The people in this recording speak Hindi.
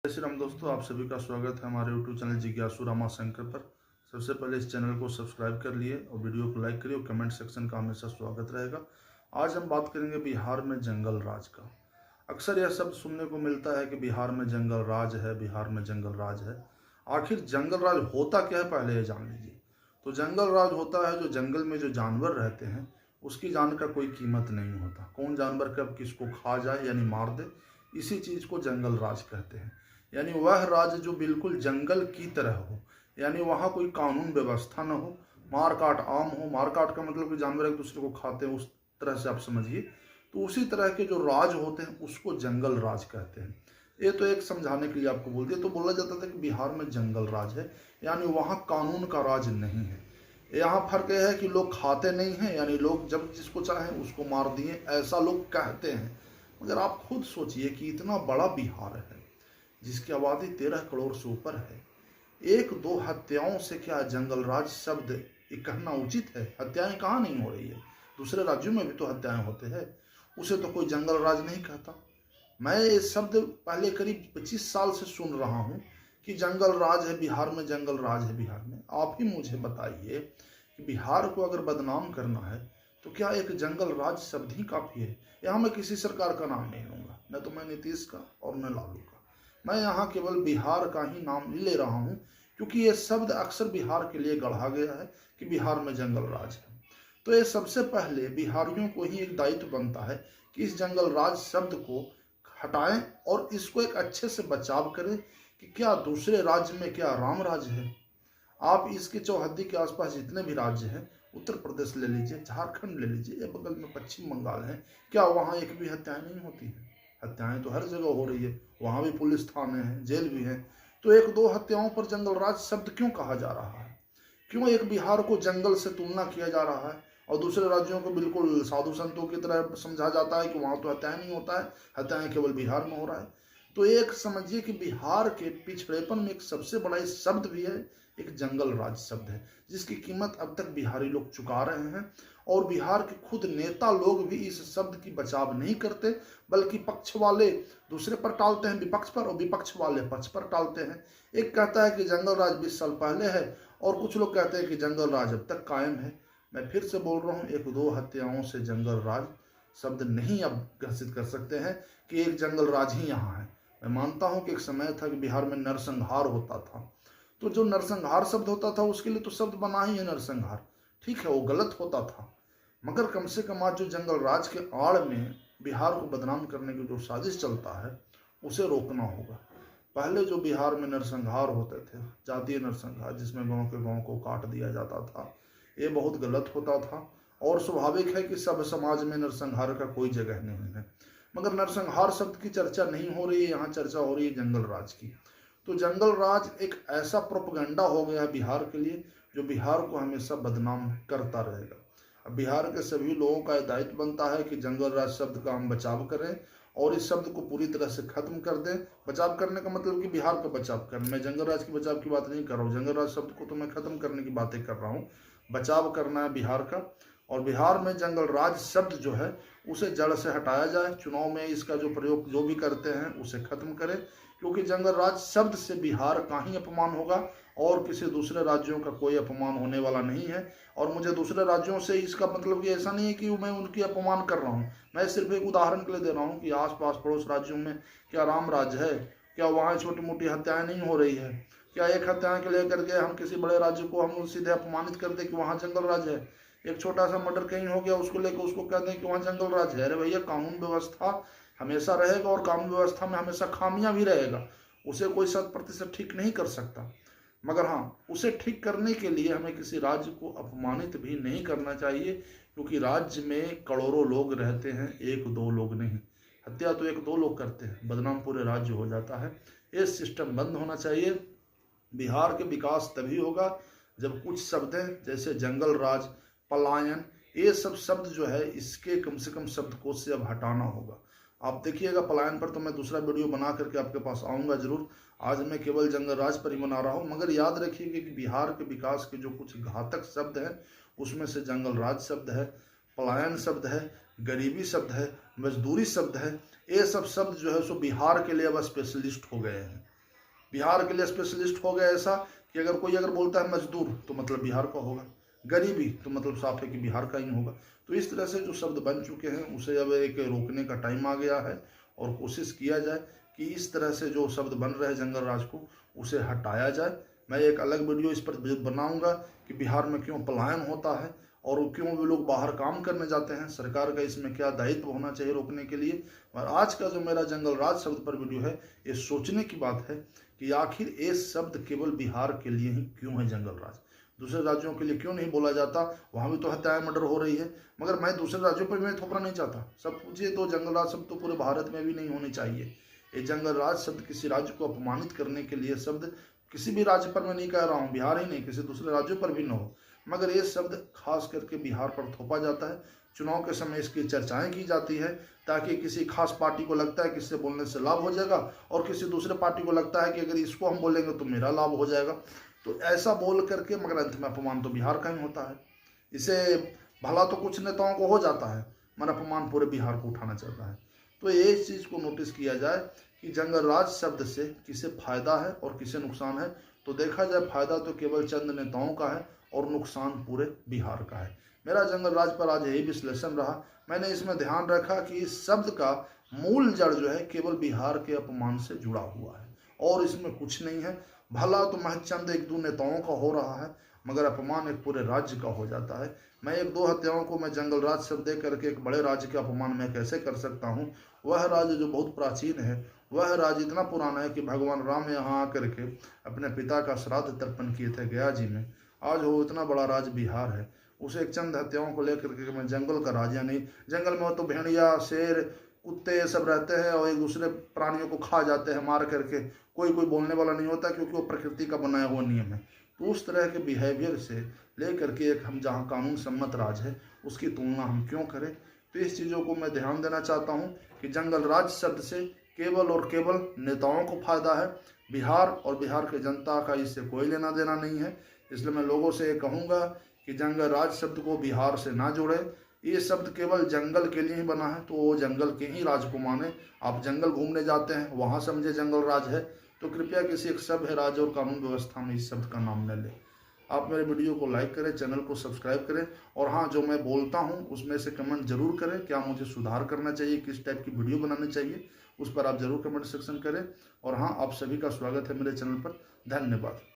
जय श्री राम दोस्तों, आप सभी का स्वागत है हमारे यूट्यूब चैनल जिज्ञासु रामाशंकर पर। सबसे पहले इस चैनल को सब्सक्राइब कर लिए और वीडियो को लाइक करिए और कमेंट सेक्शन का हमेशा स्वागत रहेगा। आज हम बात करेंगे बिहार में जंगल राज का। अक्सर यह शब्द सुनने को मिलता है कि बिहार में जंगल राज है, बिहार में जंगल राज है। आखिर जंगल राज होता क्या है, पहले ये जान लीजिए। तो जंगल राज होता है जो जंगल में जो जानवर रहते हैं उसकी जान का कोई कीमत नहीं होता। कौन जानवर कब किसको खा जाए यानी मार दे, इसी चीज़ को जंगल राज कहते हैं। यानी वह राज्य जो बिल्कुल जंगल की तरह हो, यानी वहाँ कोई कानून व्यवस्था न हो, मार काट आम हो। मार काट का मतलब कि जानवर एक दूसरे को खाते हैं, उस तरह से आप समझिए। तो उसी तरह के जो राज होते हैं उसको जंगल राज कहते हैं। ये तो एक समझाने के लिए आपको बोल दिया। तो बोला जाता था कि बिहार में जंगल राज है, यानी वहाँ कानून का राज नहीं है। यहाँ फर्क यह है कि लोग खाते नहीं हैं, यानी लोग जब जिसको चाहे उसको मार दिए, ऐसा लोग कहते हैं। मगर आप खुद सोचिए कि इतना बड़ा बिहार है जिसकी आबादी 13 करोड़ से ऊपर है, एक दो हत्याओं से क्या जंगल राज शब्द कहना उचित है? हत्याएं कहाँ नहीं हो रही है, दूसरे राज्यों में भी तो हत्याएं होते हैं, उसे तो कोई जंगल राज नहीं कहता। मैं ये शब्द पहले करीब 25 साल से सुन रहा हूँ कि जंगल राज है बिहार में, जंगल राज है बिहार में। आप ही मुझे बताइए कि बिहार को अगर बदनाम करना है तो क्या एक जंगल राज शब्द ही काफी है? यहाँ मैं किसी सरकार का नाम नहीं लूंगा, न तो मैं नीतीश का और न लालू का। मैं यहाँ केवल बिहार का ही नाम ले रहा हूँ, क्योंकि ये शब्द अक्सर बिहार के लिए गढ़ा गया है कि बिहार में जंगल राज है। तो ये सबसे पहले बिहारियों को ही एक दायित्व बनता है कि इस जंगल राज शब्द को हटाएं और इसको एक अच्छे से बचाव करें कि क्या दूसरे राज्य में क्या राम राज्य है। आप इसके चौहद्दी के आसपास जितने भी राज्य हैं, उत्तर प्रदेश ले लीजिए, झारखंड ले लीजिए, या बगल में पश्चिम बंगाल है, क्या वहाँ एक भी हत्याएं नहीं होती है? हत्याएं तो हर जगह हो रही है, वहाँ भी पुलिस थाने हैं, जेल भी हैं। तो एक दो हत्याओं पर जंगल राज शब्द क्यों कहा जा रहा है? क्यों एक बिहार को जंगल से तुलना किया जा रहा है और दूसरे राज्यों को बिल्कुल साधु संतों की तरह समझा जाता है कि वहाँ तो हत्याएं नहीं होता है, हत्याएं केवल बिहार में हो रहा है? तो एक समझिए कि बिहार के पिछड़ेपन में एक सबसे बड़ा शब्द भी है, एक जंगल राज शब्द है, जिसकी कीमत अब तक बिहारी लोग चुका रहे हैं। और बिहार के खुद नेता लोग भी इस शब्द की बचाव नहीं करते, बल्कि पक्ष वाले दूसरे पर टालते हैं विपक्ष पर, और विपक्ष वाले पक्ष पर टालते हैं। एक कहता है कि जंगल राज 20 साल पहले है, और कुछ लोग कहते हैं कि जंगल राज अब तक कायम है। मैं फिर से बोल रहा हूँ, एक दो हत्याओं से जंगल राज शब्द नहीं अब घोषित कर सकते हैं कि एक जंगल राज ही यहाँ है। मैं मानता हूँ कि एक समय था कि बिहार में नरसंहार होता था, तो जो नरसंहार शब्द होता था उसके लिए तो शब्द बना ही है नरसंहार, ठीक है, वो गलत होता था। मगर कम से कम आज जो जंगल राज के आड़ में बिहार को बदनाम करने की जो साजिश चलता है उसे रोकना होगा। पहले जो बिहार में नरसंहार होते थे, जातीय नरसंहार, जिसमें गांव के गांव को काट दिया जाता था, ये बहुत गलत होता था। और स्वाभाविक है कि सब समाज में नरसंहार का कोई जगह नहीं है। मगर नरसंहार शब्द की चर्चा नहीं हो रही है, यहाँ चर्चा हो रही है जंगल राज की। तो जंगल राज एक ऐसा प्रोपगेंडा हो गया है बिहार के लिए, जो बिहार को हमेशा बदनाम करता रहेगा। अब बिहार के सभी लोगों का दायित्व बनता है कि जंगल राज शब्द का हम बचाव करें और इस शब्द को पूरी तरह से खत्म कर दें। बचाव करने का मतलब कि बिहार का बचाव करना, मैं जंगल राज के बचाव की बात नहीं कर रहा हूँ। जंगल राज शब्द को तो मैं खत्म करने की बातें कर रहा हूँ, बचाव करना है बिहार का। और बिहार में जंगल राज शब्द जो है उसे जड़ से हटाया जाए। चुनाव में इसका जो प्रयोग जो भी करते हैं उसे खत्म करें, क्योंकि जंगल राज शब्द से बिहार का ही अपमान होगा और किसी दूसरे राज्यों का कोई अपमान होने वाला नहीं है। और मुझे दूसरे राज्यों से इसका मतलब कि ऐसा नहीं है कि मैं उनकी अपमान कर रहा हूँ, मैं सिर्फ एक उदाहरण के लिए दे रहा हूँ कि आसपास पड़ोस राज्यों में क्या राम राज्य है? क्या वहाँ छोटी मोटी हत्याएं नहीं हो रही है? क्या एक हत्याएं के लेकर के हम किसी बड़े राज्य को हम सीधे अपमानित कर दे कि वहाँ जंगल राज है? एक छोटा सा मर्डर कहीं हो गया, उसको लेकर उसको कहते हैं कि वहाँ जंगल राज है। अरे भैया, कानून व्यवस्था हमेशा रहेगा और कानून व्यवस्था में हमेशा खामियां भी रहेगा, उसे कोई 100% ठीक नहीं कर सकता। मगर हाँ, उसे ठीक करने के लिए हमें किसी राज्य को अपमानित भी नहीं करना चाहिए, क्योंकि राज्य में करोड़ों लोग रहते हैं, एक दो लोग नहीं। हत्या तो एक दो लोग करते हैं, बदनाम पूरे राज्य हो जाता है। ये सिस्टम बंद होना चाहिए। बिहार के विकास तभी होगा जब कुछ शब्द हैं जैसे जंगल राज, पलायन, ये सब शब्द जो है इसके कम से कम शब्दकोश से अब हटाना होगा। आप देखिएगा, पलायन पर तो मैं दूसरा वीडियो बना करके आपके पास आऊँगा जरूर। आज मैं केवल जंगल राज पर ही बना रहा हूँ। मगर याद रखिएगा कि बिहार के विकास के जो कुछ घातक शब्द हैं उसमें से जंगल राज शब्द है, पलायन शब्द है, गरीबी शब्द है, मजदूरी शब्द है। ये सब शब्द जो है सो बिहार के लिए अब स्पेशलिस्ट हो गए हैं। बिहार के लिए स्पेशलिस्ट हो गया ऐसा कि अगर बोलता है मजदूर तो मतलब बिहार का होगा, गरीबी तो मतलब साफ है कि बिहार का ही होगा। तो इस तरह से जो शब्द बन चुके हैं उसे अब एक रोकने का टाइम आ गया है और कोशिश किया जाए कि इस तरह से जो शब्द बन रहे हैं जंगल राज को उसे हटाया जाए। मैं एक अलग वीडियो इस पर बनाऊंगा कि बिहार में क्यों पलायन होता है और क्यों भी लोग बाहर काम करने जाते हैं, सरकार का इसमें क्या दायित्व होना चाहिए रोकने के लिए। और आज का जो मेरा जंगल राज शब्द पर वीडियो है, ये सोचने की बात है कि आखिर ये शब्द केवल बिहार के लिए ही क्यों है जंगल राज, दूसरे राज्यों के लिए क्यों नहीं बोला जाता। वहां भी तो हत्याएं मर्डर हो रही है, मगर मैं दूसरे राज्यों पर मैं थोपना नहीं चाहता। सब पूछिए तो जंगल राज शब्द तो पूरे भारत में भी नहीं होने चाहिए। ये जंगल राज शब्द किसी राज्य को अपमानित करने के लिए शब्द किसी भी राज्य पर मैं नहीं कह रहा हूँ, बिहार ही नहीं किसी दूसरे राज्यों पर भी न हो, मगर ये शब्द खास करके बिहार पर थोपा जाता है। चुनाव के समय इसकी चर्चाएं की जाती है ताकि किसी खास पार्टी को लगता है कि इससे बोलने से लाभ हो जाएगा और किसी दूसरे पार्टी को लगता है कि अगर इसको हम बोलेंगे तो मेरा लाभ हो जाएगा। तो ऐसा बोल करके मगर अंत में अपमान तो बिहार का ही होता है। इसे भला तो कुछ नेताओं को हो जाता है, मगर अपमान पूरे बिहार को उठाना चाहता है। तो ये इस चीज़ को नोटिस किया जाए कि जंगल राज शब्द से किसे फायदा है और किसे नुकसान है। तो देखा जाए फायदा तो केवल चंद नेताओं का है और नुकसान पूरे बिहार का है। मेरा जंगल राज पर आज यही विश्लेषण रहा। मैंने इसमें ध्यान रखा कि इस शब्द का मूल जड़ जो है केवल बिहार के अपमान से जुड़ा हुआ है और इसमें कुछ नहीं है। भला तो महज चंद एक दो नेताओं का हो रहा है, मगर अपमान एक पूरे राज्य का हो जाता है। मैं एक दो हत्याओं को मैं जंगल राज शब्द दे करके एक बड़े राज्य के अपमान में कैसे कर सकता हूँ। वह राज्य जो बहुत प्राचीन है, वह राज्य इतना पुराना है कि भगवान राम यहाँ आकर के अपने पिता का श्राद्ध तर्पण किए थे गया जी में। आज वो इतना बड़ा राज्य बिहार है, उसे एक चंद हत्याओं को लेकर के मैं जंगल का राजा नहीं। जंगल में तो भेड़िया शेर कुत्ते ये सब रहते हैं और एक दूसरे प्राणियों को खा जाते हैं मार करके, कोई कोई बोलने वाला नहीं होता क्योंकि वो प्रकृति का बनाया हुआ नियम है। तो उस तरह के बिहेवियर से लेकर के एक हम जहाँ कानून सम्मत राज है उसकी तुलना हम क्यों करें। तो इस चीज़ों को मैं ध्यान देना चाहता हूँ कि जंगल राज शब्द से केवल और केवल नेताओं को फायदा है, बिहार और बिहार के जनता का इससे कोई लेना देना नहीं है। इसलिए मैं लोगों से ये कहूँगा कि जंगल राज शब्द को बिहार से ना जोड़े। ये शब्द केवल जंगल के लिए ही बना है तो वो जंगल के ही राज को माने। आप जंगल घूमने जाते हैं वहाँ समझे जंगल राज है, तो कृपया किसी एक सभ्य राज्य और कानून व्यवस्था में इस शब्द का नाम न लें। आप मेरे वीडियो को लाइक करें, चैनल को सब्सक्राइब करें और हाँ, जो मैं बोलता हूँ उसमें से कमेंट जरूर करें, क्या मुझे सुधार करना चाहिए, किस टाइप की वीडियो बनानी चाहिए, उस पर आप जरूर कमेंट सेक्शन करें। और हाँ, आप सभी का स्वागत है मेरे चैनल पर। धन्यवाद।